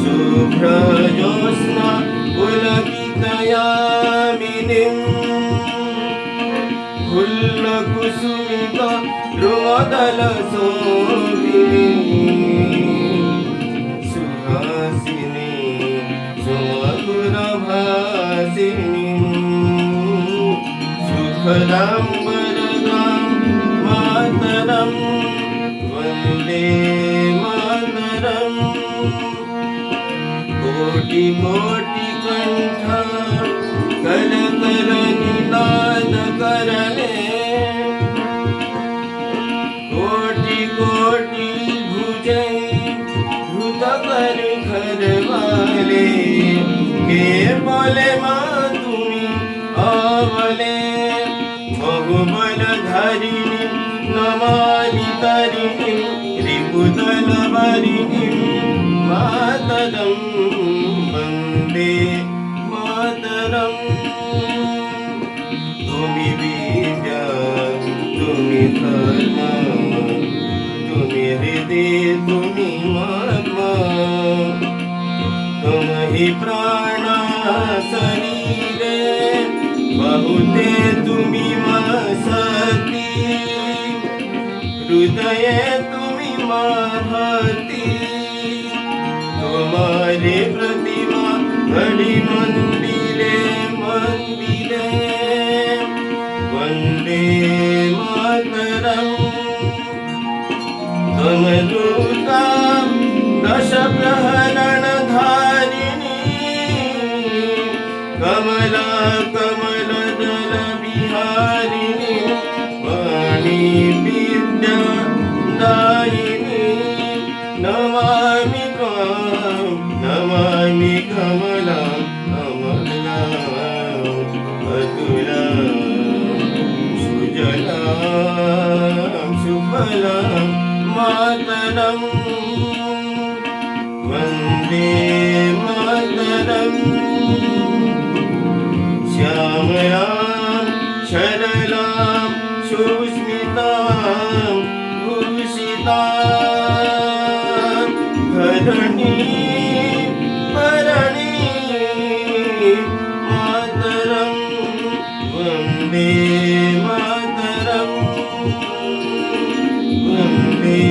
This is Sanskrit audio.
शुभ्रजोत्स्ना पुलकितयामिनीं फुल्लकुसुमिता द्रुमदलशोभिनीं सुहासिनीं सुमधुरभासिनीं सुखदां वरदां मातरं वन्दे मातरम्। कोटि कोटि कंठ कलकल निनाद करले कोटि कोटि भुजे धृत कर खरवाले के बोले माँ तुम्ही आवले बहुबल धारिणी नमामि तरिणी रिपुदल वरिणी मातरं वन्दे मातरम्। तुम्ही विद्या तुम्ही धर्म तुम्ही हृदय तुम्ही मर्म तुम ही प्राण शरीरे बहुते तुम्ही मसती हृदय तुम्ही महती तुम्हारे प्रतिमा घड़ी मंदिरे मंदिरे वंदे मातरम। तुम दुर्गा दश प्रहरण धारिणी कमला कमल दल बिहारिणी वाणी विद्या दायिनी नमामि नमामि कमला अमला अतुला सुजला सुफला मातरं वन्दे मातरम्। श्यामलां सरलां सुस्मितां भूषितां धरणी भरणी मातरं वन्दे मातरं वन्दे